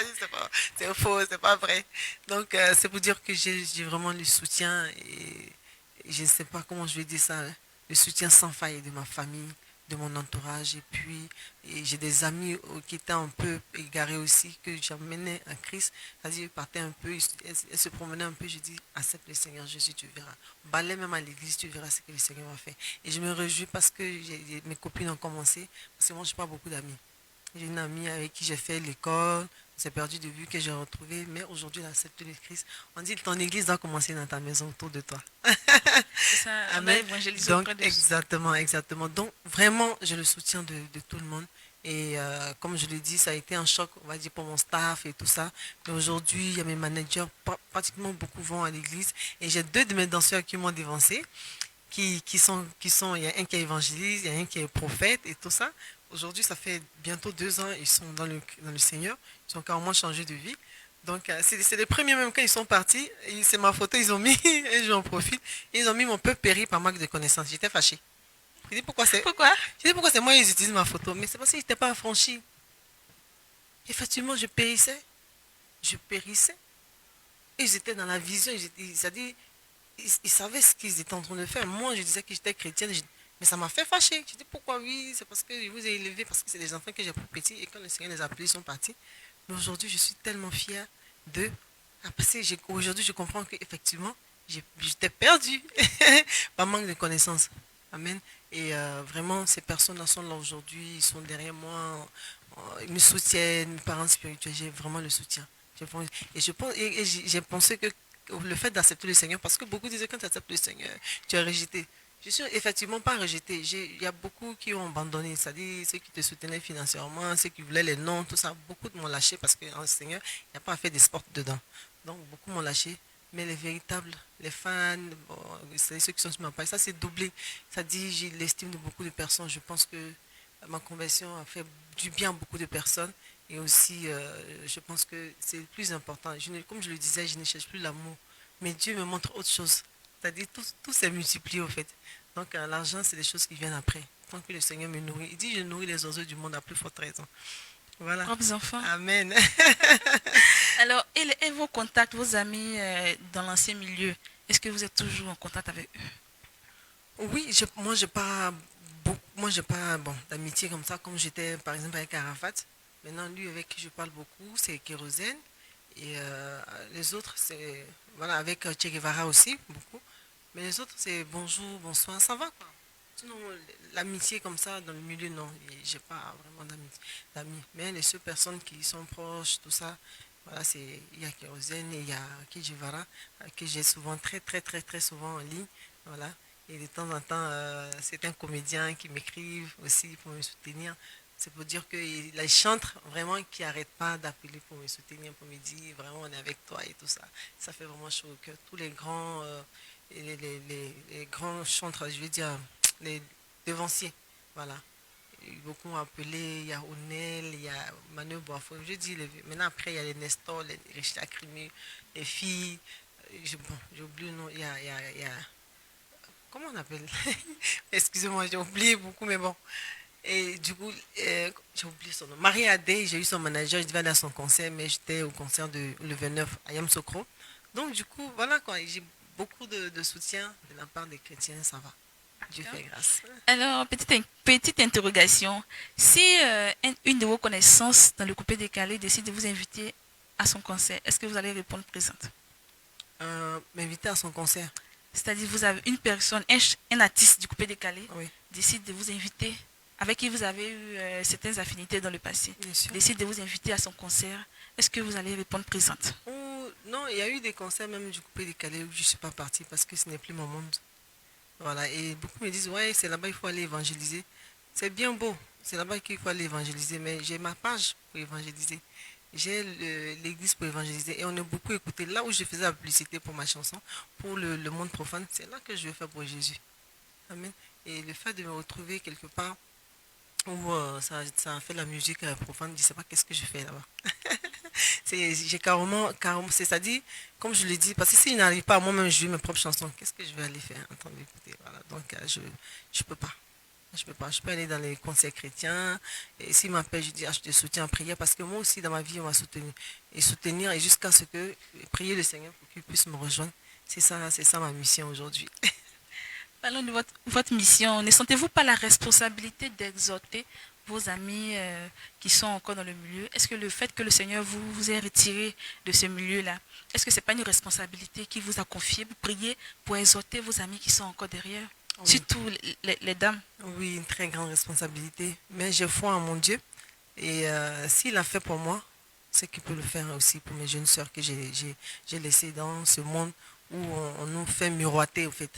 B: c'est faux, c'est pas vrai. Donc, c'est pour dire que j'ai vraiment le soutien et je ne sais pas comment je vais dire ça, le soutien sans faille de ma famille, de mon entourage. Et j'ai des amis qui étaient un peu égarés aussi, que j'amenais à Christ. C'est-à-dire, ils partaient un peu, ils se promenaient un peu. Je dis, accepte le Seigneur Jésus, tu verras. Balais même à l'église, tu verras ce que le Seigneur va faire. Et je me réjouis parce que mes copines ont commencé. Parce que moi, je n'ai pas beaucoup d'amis. J'ai une amie avec qui j'ai fait l'école. On s'est perdu de vue, que j'ai retrouvé. Mais aujourd'hui, elle a accepté le Christ. On dit, ton église doit commencer dans ta maison, autour de toi.
A: C'est ça, on a
B: Amen.
A: évangélisé
B: Donc,
A: auprès de
B: exactement, exactement. Donc, vraiment, j'ai le soutien de tout le monde. Et comme je l'ai dit, ça a été un choc, on va dire, pour mon staff et tout ça. Mais aujourd'hui, il y a mes managers, pratiquement beaucoup vont à l'église. Et j'ai 2 de mes danseurs qui m'ont dévancé, il y a un qui est évangéliste, il y a un qui est prophète et tout ça. Aujourd'hui, ça fait bientôt 2 ans, ils sont dans le Seigneur. Ils ont carrément changé de vie. Donc, c'est les premiers même quand ils sont partis. C'est ma photo, ils ont mis, et j'en profite, ils ont mis mon peu péri par manque de connaissance. J'étais fâchée. Je dis pourquoi
A: Pourquoi?
B: c'est moi ils utilisent ma photo. Mais c'est parce qu'ils n'étaient pas affranchis. Effectivement, je périssais. Je périssais. Et ils étaient dans la vision. C'est-à-dire, ils savaient ce qu'ils étaient en train de faire. Moi, je disais que j'étais chrétienne. Mais ça m'a fait fâcher. Je dis pourquoi oui, c'est parce que je vous ai élevé, parce que c'est des enfants que j'ai pour petits. Et quand le Seigneur les a appelés, ils sont partis. Mais aujourd'hui, je suis tellement fière d'eux. Aujourd'hui, je comprends qu'effectivement, j'étais perdue par manque de connaissances. Amen. Et vraiment, ces personnes-là sont là aujourd'hui, ils sont derrière moi, ils me soutiennent, mes parents spirituels, j'ai vraiment le soutien. J'ai pensé que le fait d'accepter le Seigneur, parce que beaucoup disaient quand tu acceptes le Seigneur, tu es rejeté. Je suis effectivement pas rejeté. Il y a beaucoup qui ont abandonné, c'est-à-dire ceux qui te soutenaient financièrement, ceux qui voulaient les noms, tout ça. Beaucoup m'ont lâché parce qu'en Seigneur, il n'y a pas à faire des sports dedans. Donc beaucoup m'ont lâché. Mais les véritables, les fans, bon, c'est ceux qui sont sur ma page, ça c'est doublé. Ça dit, j'ai l'estime de beaucoup de personnes. Je pense que ma conversion a fait du bien à beaucoup de personnes. Et aussi, je pense que c'est le plus important. Comme je le disais, je ne cherche plus l'amour. Mais Dieu me montre autre chose. C'est-à-dire, tout s'est multiplié au fait. Donc, l'argent, c'est des choses qui viennent après. Tant que le Seigneur me nourrit. Il dit, je nourris les oiseaux du monde à plus forte raison. Voilà.
A: Propres enfants.
B: Amen.
A: Alors, et vos contacts, vos amis dans l'ancien milieu, est-ce que vous êtes toujours en contact avec eux?
B: Oui, moi, j'ai pas bon, d'amitié comme ça, comme j'étais par exemple avec Arafat. Maintenant, lui avec qui je parle beaucoup, c'est Kérosène. Et les autres, c'est voilà, avec Che Guevara aussi, beaucoup. Mais les autres, c'est bonjour, bonsoir, ça va quoi. Sinon, l'amitié comme ça, dans le milieu, non, j'ai pas vraiment d'amis. Mais les seules personnes qui sont proches, tout ça, voilà, il y a Kérosène et il y a Che Guevara, que j'ai souvent, très, très, très, très souvent en ligne. Voilà. Et de temps en temps, c'est un comédien qui m'écrive aussi pour me soutenir. C'est pour dire qu'il a chantre vraiment qui n'arrête pas d'appeler pour me soutenir, pour me dire vraiment on est avec toi et tout ça. Ça fait vraiment chaud au cœur. Tous les grands, les grands chantres, je veux dire, les devanciers, voilà. Beaucoup ont appelé, il y a Onel, il y a Manu Boafo. Je dis, maintenant après il y a les Nestor, les Richard Crimi, les filles. Bon, j'ai oublié le nom, il y a comment on appelle? Excusez-moi, j'ai oublié beaucoup, mais bon. Et du coup, j'ai oublié son nom. Marie Adé, j'ai eu son manager, je devais aller à son concert, mais j'étais au concert le 29 à Yamsokro. Donc, du coup, voilà quoi, j'ai beaucoup de soutien de la part des chrétiens, ça va. Dieu fait grâce.
A: Alors, petite interrogation. Si une de vos connaissances dans le coupé décalé décide de vous inviter à son concert, est-ce que vous allez répondre présente?
B: M'inviter à son concert.
A: C'est-à-dire, vous avez une personne, un artiste du coupé décalé,
B: Oui,
A: décide de vous inviter, avec qui vous avez eu certaines affinités dans le passé,
B: bien sûr.
A: décide de vous inviter à son concert, est-ce que vous allez répondre présente?
B: Non, il y a eu des concerts même du coupé décalé où je ne suis pas partie parce que ce n'est plus mon monde. Voilà, et beaucoup me disent, ouais, c'est là-bas il faut aller évangéliser. C'est bien beau, c'est là-bas qu'il faut aller évangéliser, mais j'ai ma page pour évangéliser. J'ai l'église pour évangéliser et on a beaucoup écouté. Là où je faisais la publicité pour ma chanson, pour le monde profane, c'est là que je vais faire pour Jésus. Amen. Et le fait de me retrouver quelque part où ça a fait la musique profane, je ne sais pas qu'est-ce que je fais là-bas. J'ai carrément, c'est-à-dire, comme je l'ai dit, parce que si je n'arrive pas à moi-même jouer mes propres chansons, qu'est-ce que je vais aller faire en train d'écouter, voilà. Donc, je ne peux pas. Je peux pas. Je peux aller dans les concerts chrétiens. Et s'il m'appelle, je dis, je te soutiens en prière. Parce que moi aussi, dans ma vie, on m'a soutenu. Et soutenir, et jusqu'à ce que, prier le Seigneur pour qu'il puisse me rejoindre. C'est ça ma mission aujourd'hui.
A: Parlons de votre mission. Ne sentez-vous pas la responsabilité d'exhorter vos amis qui sont encore dans le milieu? Est-ce que le fait que le Seigneur vous ait retiré de ce milieu-là, est-ce que ce n'est pas une responsabilité qui vous a confiée? Vous priez pour exhorter vos amis qui sont encore derrière,
B: Oui.
A: surtout les dames.
B: Oui, une très grande responsabilité. Mais j'ai foi en mon Dieu. Et s'il a fait pour moi, c'est qu'il peut le faire aussi pour mes jeunes sœurs que j'ai laissées dans ce monde où on nous fait miroiter, au fait.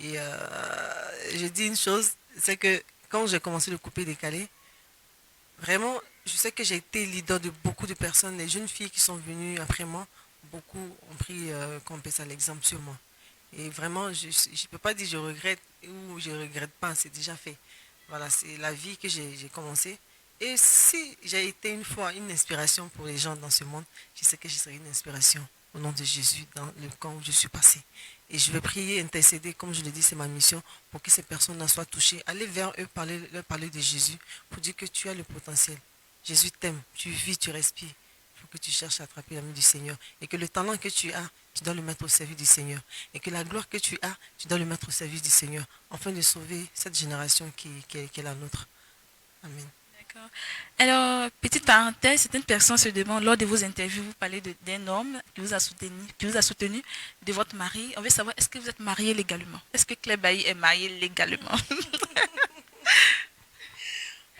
B: Et je dis une chose, c'est que quand j'ai commencé le coupé décalé, vraiment, je sais que j'ai été leader de beaucoup de personnes. Les jeunes filles qui sont venues après moi, beaucoup ont pris qu'on appelle ça l'exemple sur moi. Et vraiment, je ne peux pas dire je regrette ou je ne regrette pas, c'est déjà fait. Voilà, c'est la vie que j'ai commencé. Et si j'ai été une fois une inspiration pour les gens dans ce monde, je sais que je serai une inspiration au nom de Jésus dans le camp où je suis passé. Et je vais prier, intercéder, comme je le dis, c'est ma mission, pour que ces personnes soient touchées. Aller vers eux, leur parler de Jésus, pour dire que tu as le potentiel. Jésus t'aime, tu vis, tu respires. Il faut que tu cherches à attraper la main du Seigneur. Et que le talent que tu as, tu dois le mettre au service du Seigneur. Et que la gloire que tu as, tu dois le mettre au service du Seigneur, afin de sauver cette génération qui est la nôtre. Amen.
A: D'accord. Alors, petite parenthèse, certaines personnes se demandent, lors de vos interviews, vous parlez d'un homme qui vous a soutenu, de votre mari. On veut savoir, est-ce que vous êtes marié légalement? Est-ce que Claire Bailly est mariée légalement?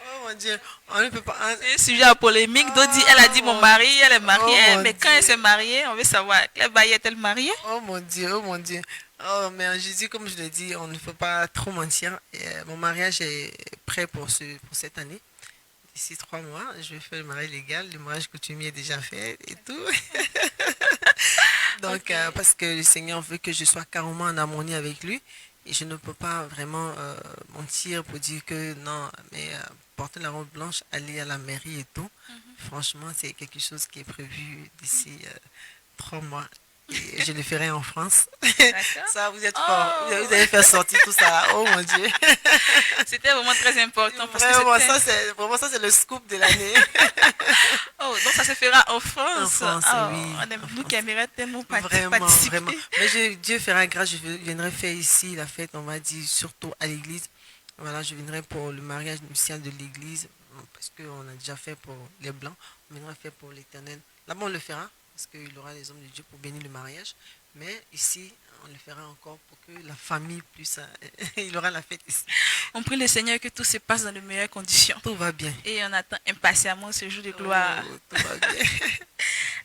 B: Oh mon Dieu, on ne peut pas.
A: C'est un sujet à polémique. D'autres disent, elle a dit mon mari, elle est mariée.
B: Oh,
A: mais
B: mon
A: quand elle s'est mariée, on veut savoir, Claire Bailly est-elle mariée?
B: Oh mon Dieu, oh mon Dieu. Oh, mais en Jésus, comme je l'ai dit, on ne faut pas trop mentir. Et, mon mariage est prêt pour cette année. D'ici 3 mois, je vais faire le mariage légal. Le mariage coutumier est déjà fait et tout. Donc,
A: Ok.
B: parce que le Seigneur veut que je sois carrément en harmonie avec lui. Et je ne peux pas vraiment mentir pour dire que non, mais porter la robe blanche, aller à la mairie et tout. Franchement, c'est quelque chose qui est prévu d'ici 3 mois. Et je le ferai en France.
A: D'accord.
B: Ça, vous êtes
A: Oh.
B: fort. Vous allez faire sortir tout ça. Oh mon Dieu.
A: C'était vraiment très important parce que
B: Vraiment,
A: c'était...
B: ça, c'est le scoop de l'année.
A: Oh, donc ça se fera en France.
B: En France,
A: Oh,
B: oui,
A: on aime,
B: en
A: nous
B: France.
A: qui aimerions tellement
B: Vraiment,
A: participer.
B: vraiment. Mais Dieu fera grâce, je viendrai faire ici la fête, on va dire, surtout à l'église. Voilà, je viendrai pour le mariage nuptial de l'église, parce qu'on a déjà fait pour les Blancs, on viendra faire pour l'Éternel. Là-bas, on le fera, parce qu'il y aura les hommes de Dieu pour bénir le mariage. Mais ici, on le fera encore pour que la famille puisse... il aura la fête ici.
A: On prie le Seigneur que tout se passe dans de meilleures conditions.
B: Tout va bien.
A: Et on attend impatiemment ce jour de gloire.
B: Oh, tout va bien.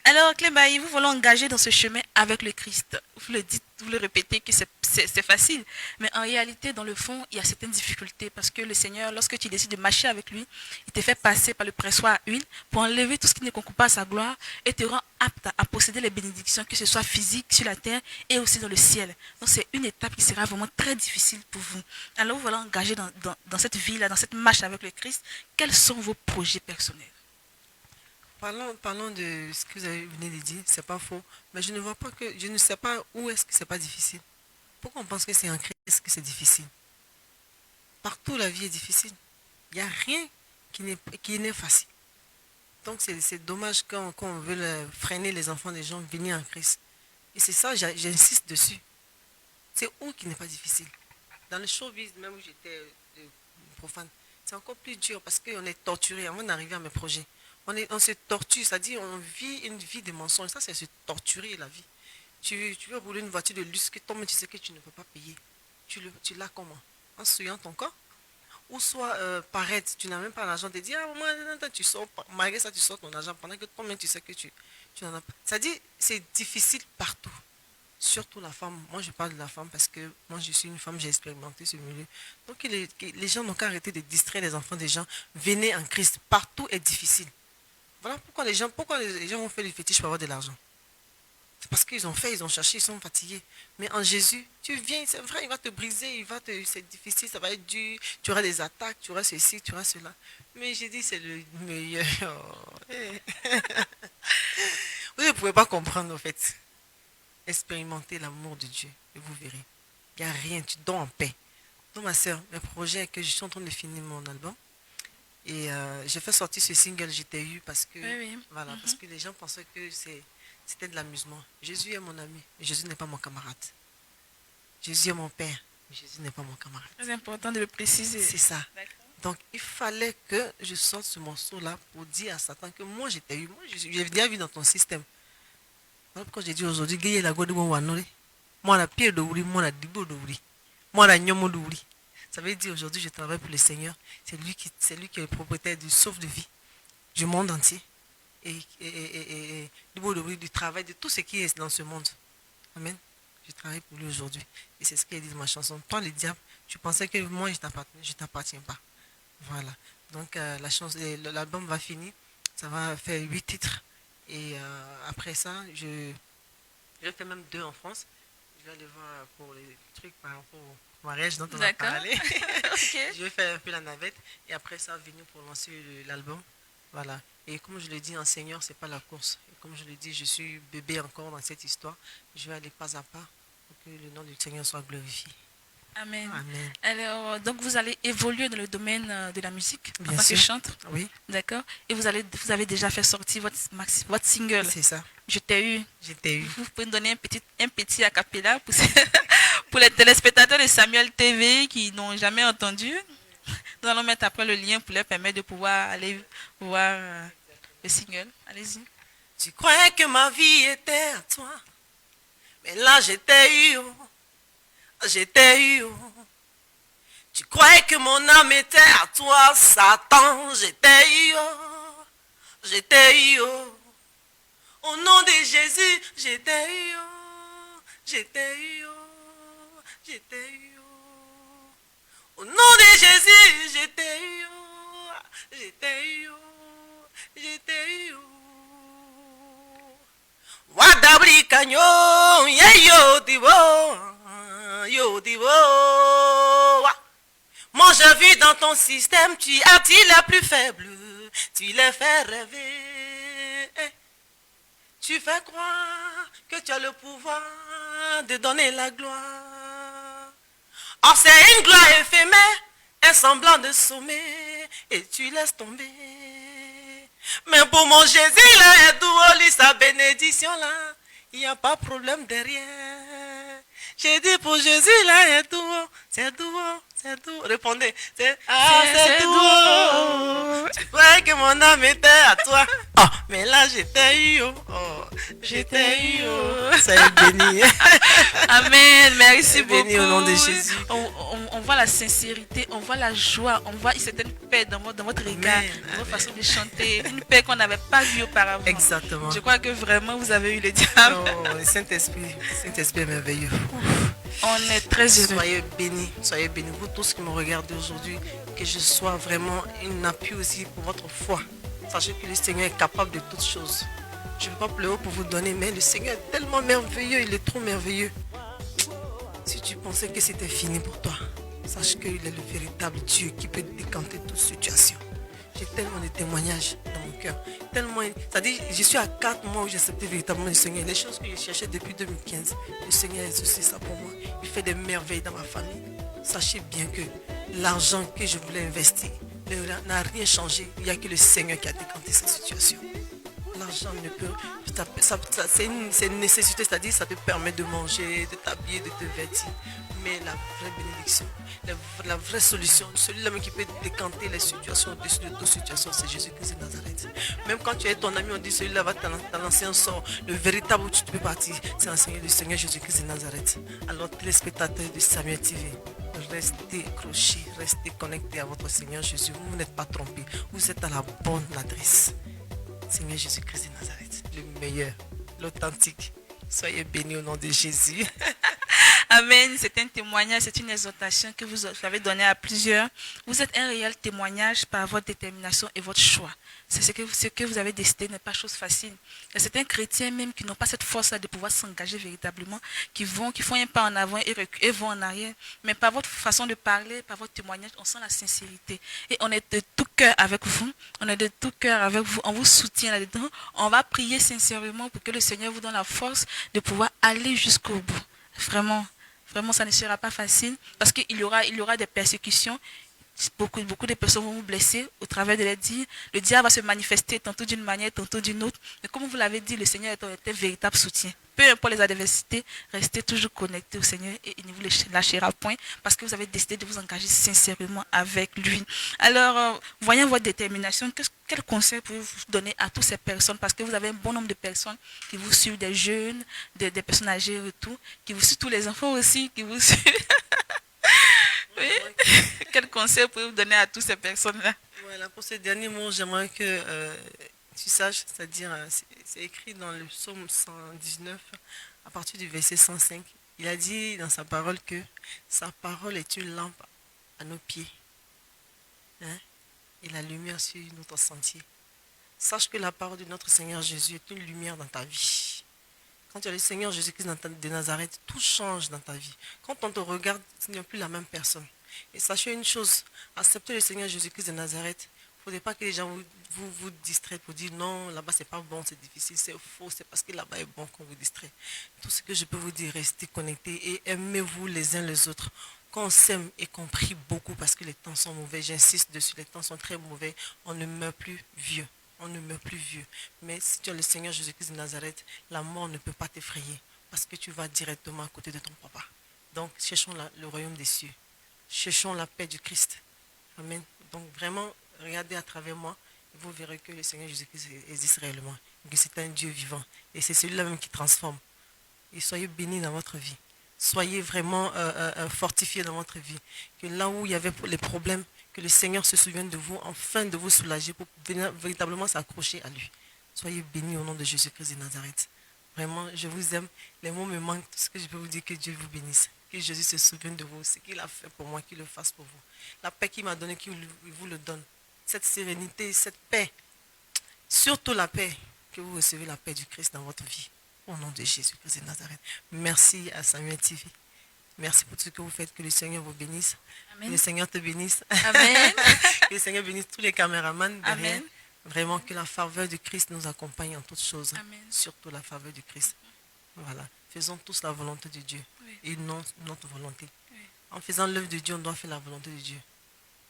A: Alors, Claire Bailly, vous voulez engager dans ce chemin avec le Christ. Vous le dites, vous le répétez que c'est facile. Mais en réalité, dans le fond, il y a certaines difficultés. Parce que le Seigneur, lorsque tu décides de marcher avec lui, il te fait passer par le pressoir à huile pour enlever tout ce qui ne concourt pas à sa gloire et te rend apte à posséder les bénédictions, que ce soit physique sur la terre et aussi dans le ciel. Donc, c'est une étape qui sera vraiment très difficile pour vous. Alors, vous voulez engager dans cette vie-là, dans cette marche avec le Christ. Quels sont vos projets personnels?
B: Parlons de ce que vous avez venu de dire, c'est pas faux. Mais je ne vois pas que, je ne sais pas où est-ce que c'est pas difficile. Pourquoi on pense que c'est en Christ que c'est difficile? Partout la vie est difficile. Il n'y a rien qui n'est facile. Donc c'est dommage quand on veut freiner les enfants des gens venir en Christ. Et c'est ça, j'insiste dessus. C'est où qui n'est pas difficile? Dans le showbiz, même où j'étais profane, c'est encore plus dur parce qu'on est torturé avant d'arriver à mes projets. On se torture, c'est-à-dire on vit une vie de mensonges. Ça, c'est se torturer la vie. Tu veux rouler une voiture de luxe que toi-même tu sais que tu ne peux pas payer. Tu l'as comment? En souillant ton corps? Ou soit paraître, tu n'as même pas l'argent de dire, ah, moi, tu sors, malgré ça, tu sors ton argent pendant que toi-même tu sais que tu n'en as pas. C'est-à-dire, c'est difficile partout. Surtout la femme. Moi, je parle de la femme parce que moi, je suis une femme, j'ai expérimenté ce milieu. Donc, les gens n'ont qu'à arrêter de distraire les enfants des gens. Venez en Christ. Partout est difficile. Voilà pourquoi les gens ont fait le fétiche pour avoir de l'argent. C'est parce qu'ils ont fait, ils ont cherché, ils sont fatigués. Mais en Jésus, tu viens, c'est vrai, il va te briser, c'est difficile, ça va être dur, tu auras des attaques, tu auras ceci, tu auras cela. Mais j'ai dit, c'est le meilleur. Vous ne pouvez pas comprendre, en fait. Expérimentez l'amour de Dieu et vous verrez. Il n'y a rien, tu dors en paix. Donc, ma soeur, mes projets, que je suis en train de finir mon album. Et j'ai fait sortir ce single GTU parce que,
A: Oui.
B: voilà, parce que les gens pensaient que c'était de l'amusement. Jésus est mon ami, mais Jésus n'est pas mon camarade. Jésus est mon père, Jésus n'est pas mon camarade.
A: C'est important de le préciser.
B: C'est ça.
A: D'accord.
B: Donc, il fallait que je sorte ce morceau-là pour dire à Satan que moi, j'étais eu. Moi, j'ai déjà vu dans ton système. Voilà pourquoi j'ai dit aujourd'hui, Gueye la Gode Wanore. Moi, la pierre de Ouri, moi, la Dibo de Ouri. Moi, la Nyomo de Ouri. Ça veut dire aujourd'hui, je travaille pour le Seigneur. C'est lui qui est le propriétaire du sauve de vie du monde entier. Et Dibo de Ouri, du travail, de tout ce qui est dans ce monde. Amen. Je travaille pour lui aujourd'hui. Et c'est ce qu'il dit dans ma chanson. Toi, le diable, tu pensais que moi, je ne t'appartiens pas. Voilà. Donc, l'album va finir. Ça va faire 8 titres. Et après ça, je fais même 2 en France. Je vais aller voir pour les trucs par rapport au mariage dont on a parlé.
A: Okay.
B: Je vais faire un peu la navette. Et après ça, venir pour lancer l'album. Voilà. Et comme je le dis, un Seigneur, ce n'est pas la course. Et comme je le dis, je suis bébé encore dans cette histoire. Je vais aller pas à pas pour que le nom du Seigneur soit glorifié.
A: Amen.
B: Amen.
A: Alors, donc vous allez évoluer dans le domaine de la musique en
B: Bien
A: tant que
B: sûr.
A: chanteur.
B: Oui,
A: D'accord. Et vous avez déjà fait sortir votre single.
B: c'est ça.
A: Je t'ai eu.
B: J'étais eu.
A: Vous pouvez me donner un petit a cappella pour, pour les téléspectateurs de Samuel TV qui n'ont jamais entendu. Nous allons mettre après le lien pour leur permettre de pouvoir aller voir le single. Allez-y.
B: Tu croyais que ma vie était à toi, mais là j'étais eu. J'étais eu. Tu croyais que mon âme était à toi, Satan. J'étais eu. J'étais eu. Au nom de Jésus, j'étais eu. J'étais eu. J'étais eu. Au nom de Jésus, j'étais eu. J'étais eu. J'étais eu. Wadabri kanyo, yo divo, yo divo. Moi je vis dans ton système, tu attires les plus faibles, tu les fais rêver. Tu fais croire que tu as le pouvoir de donner la gloire. Or c'est une gloire éphémère, un semblant de sommet, et tu laisses tomber. Mais pour mon Jésus, là, et tout, sa bénédiction, là, il n'y a pas de problème derrière. J'ai dit pour Jésus, là, et tout, c'est doux, c'est doux. Répondez, c'est doux. Tu croyais que mon âme était à toi. Oh, mais là, j'étais eu. Oh, j'étais eu. Soyez béni.
A: Amen. Merci beaucoup.
B: Béni au nom de Jésus.
A: On voit la sincérité, on voit la joie, on voit une certaine paix dans votre regard, dans votre façon de chanter. Une paix qu'on n'avait pas vue auparavant.
B: Exactement.
A: Je crois que vraiment vous avez eu le diable.
B: Oh, le Saint-Esprit est merveilleux.
A: On est très heureux.
B: Soyez bénis, vous tous qui me regardez aujourd'hui, que je sois vraiment un appui aussi pour votre foi. Sachez que le Seigneur est capable de toutes choses. Je ne vais pas pleurer pour vous donner, mais le Seigneur est tellement merveilleux, il est trop merveilleux. Si tu pensais que c'était fini pour toi, sache qu'il est le véritable Dieu qui peut décanter toute situation. J'ai tellement de témoignages dans mon cœur. C'est-à-dire, je suis à 4 mois où j'ai accepté véritablement le Seigneur. Les choses que je cherchais depuis 2015, le Seigneur a exaucé ça pour moi. Il fait des merveilles dans ma famille. Sachez bien que l'argent que je voulais investir n'a rien changé. Il n'y a que le Seigneur qui a décanté cette situation. L'argent ne peut... C'est une nécessité, c'est-à-dire ça te permet de manger, de t'habiller, de te vêtir. Mais la vraie bénédiction, la vraie solution, celui-là même qui peut décanter les situations, au-dessus de toute situation, c'est Jésus-Christ de Nazareth. Même quand tu es ton ami, on dit celui-là va t'annoncer un sort. Le véritable où tu peux partir, c'est l'enseignement du Seigneur Jésus-Christ de Nazareth. Alors, téléspectateurs de Samuel TV, restez accrochés, restez connectés à votre Seigneur Jésus. Vous n'êtes pas trompés, vous êtes à la bonne adresse. Seigneur Jésus-Christ de Nazareth, le meilleur, l'authentique. Soyez bénis au nom de Jésus.
A: Amen. C'est un témoignage, c'est une exhortation que vous avez donnée à plusieurs. Vous êtes un réel témoignage par votre détermination et votre choix. C'est ce que vous avez décidé n'est pas chose facile. Il y a certains chrétiens même qui n'ont pas cette force-là de pouvoir s'engager véritablement, qui font un pas en avant et vont en arrière. Mais par votre façon de parler, par votre témoignage, on sent la sincérité. Et on est de tout cœur avec vous. On est de tout cœur avec vous. On vous soutient là-dedans. On va prier sincèrement pour que le Seigneur vous donne la force de pouvoir aller jusqu'au bout. Vraiment, ça ne sera pas facile parce qu'il y aura des persécutions. beaucoup de personnes vont vous blesser au travers de les dire. Le diable va se manifester tantôt d'une manière, tantôt d'une autre. Mais comme vous l'avez dit, le Seigneur est un véritable soutien. Peu importe les adversités, restez toujours connectés au Seigneur et il ne vous lâchera point parce que vous avez décidé de vous engager sincèrement avec lui. Alors, voyant votre détermination, quel conseil pouvez-vous donner à toutes ces personnes? Parce que vous avez un bon nombre de personnes qui vous suivent, des jeunes, des personnes âgées et tout, qui vous suivent, tous les enfants aussi, qui vous suivent. Oui. Quel conseil pouvez-vous donner à toutes ces personnes-là?
B: Voilà, pour ce dernier mot, j'aimerais que tu saches, c'est-à-dire, c'est écrit dans le psaume 119, à partir du verset 105. Il a dit dans sa parole que sa parole est une lampe à nos pieds, hein, et la lumière sur notre sentier. Sache que la parole de notre Seigneur Jésus est une lumière dans ta vie. Quand tu as le Seigneur Jésus-Christ de Nazareth, tout change dans ta vie. Quand on te regarde, tu n'es plus la même personne. Et sachez une chose, acceptez le Seigneur Jésus-Christ de Nazareth. Il ne faudrait pas que les gens vous distraient pour dire non, là-bas c'est pas bon, c'est difficile, c'est faux, c'est parce que là-bas est bon qu'on vous distrait. Tout ce que je peux vous dire, restez connectés et aimez-vous les uns les autres. Quand on s'aime et qu'on prie beaucoup parce que les temps sont mauvais, j'insiste dessus, les temps sont très mauvais, on ne meurt plus vieux. On ne meurt plus vieux. Mais si tu as le Seigneur Jésus-Christ de Nazareth, la mort ne peut pas t'effrayer parce que tu vas directement à côté de ton papa. Donc, cherchons le royaume des cieux. Cherchons la paix du Christ. Amen. Donc, vraiment, regardez à travers moi et vous verrez que le Seigneur Jésus-Christ existe réellement. Que c'est un Dieu vivant. Et c'est celui-là même qui transforme. Et soyez bénis dans votre vie. Soyez vraiment fortifiés dans votre vie. Que là où il y avait les problèmes, que le Seigneur se souvienne de vous, afin de vous soulager pour véritablement s'accrocher à lui. Soyez bénis au nom de Jésus-Christ de Nazareth. Vraiment, je vous aime. Les mots me manquent. Tout ce que je peux vous dire, que Dieu vous bénisse. Que Jésus se souvienne de vous. Ce qu'il a fait pour moi, qu'il le fasse pour vous. La paix qu'il m'a donnée, qu'il vous le donne. Cette sérénité, cette paix. Surtout la paix. Que vous recevez la paix du Christ dans votre vie. Au nom de Jésus-Christ de Nazareth. Merci à Samuel TV. Merci pour tout ce que vous faites. Que le Seigneur vous bénisse. Amen. Que le Seigneur te bénisse.
A: Amen.
B: Que le Seigneur bénisse tous les caméramans derrière.
A: Amen.
B: Vraiment que la faveur du Christ nous accompagne en toutes choses.
A: Amen.
B: Surtout la faveur du Christ. Voilà. Faisons tous la volonté de Dieu. Oui. Et non notre volonté. Oui. En faisant l'œuvre de Dieu, on doit faire la volonté de Dieu.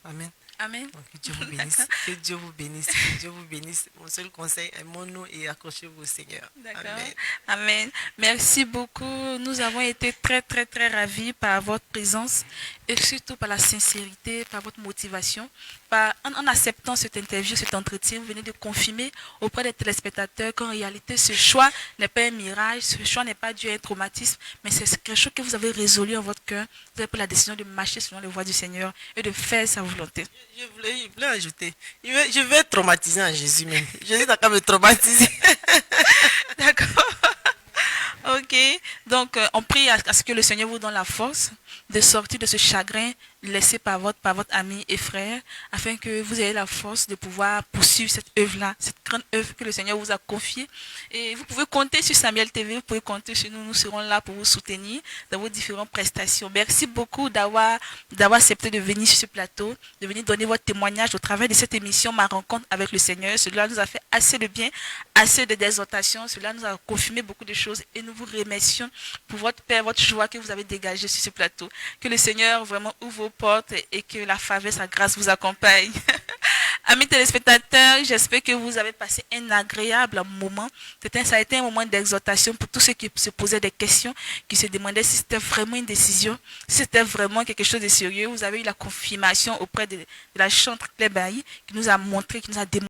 B: Amen.
A: Amen.
B: Donc, que Dieu vous bénisse. Que Dieu vous bénisse. Que Dieu vous bénisse. Mon seul conseil, aimons-nous et accrochez-vous au Seigneur.
A: Amen. Amen. Merci beaucoup. Nous avons été très, très, très ravis par votre présence et surtout par la sincérité, par votre motivation. En acceptant cette interview, cet entretien, vous venez de confirmer auprès des téléspectateurs qu'en réalité, ce choix n'est pas un mirage, ce choix n'est pas dû à un traumatisme, mais c'est quelque chose que vous avez résolu en votre cœur. Vous avez pris la décision de marcher selon les voies du Seigneur et de faire sa volonté.
B: Je voulais ajouter, je vais être traumatisé en Jésus même. Jésus n'a qu'à me traumatiser.
A: D'accord. Ok. Donc, on prie à ce que le Seigneur vous donne la force de sortir de ce chagrin laissé par votre ami et frère, afin que vous ayez la force de pouvoir poursuivre cette œuvre-là, cette grande œuvre que le Seigneur vous a confiée. Et vous pouvez compter sur Samuel TV, vous pouvez compter sur nous, nous serons là pour vous soutenir dans vos différentes prestations. Merci beaucoup d'avoir accepté de venir sur ce plateau, de venir donner votre témoignage au travers de cette émission, Ma rencontre avec le Seigneur. Cela nous a fait assez de bien, assez de exhortation, cela nous a confirmé beaucoup de choses et nous vous remercions pour votre paix, votre joie que vous avez dégagé sur ce plateau. Que le Seigneur vraiment ouvre vos portes et que la faveur, sa grâce vous accompagne. Amis téléspectateurs, j'espère que vous avez passé un agréable moment. Ça a été un moment d'exhortation pour tous ceux qui se posaient des questions, qui se demandaient si c'était vraiment une décision, si c'était vraiment quelque chose de sérieux. Vous avez eu la confirmation auprès de la chantre Claire Bailly qui nous a montré, qui nous a démontré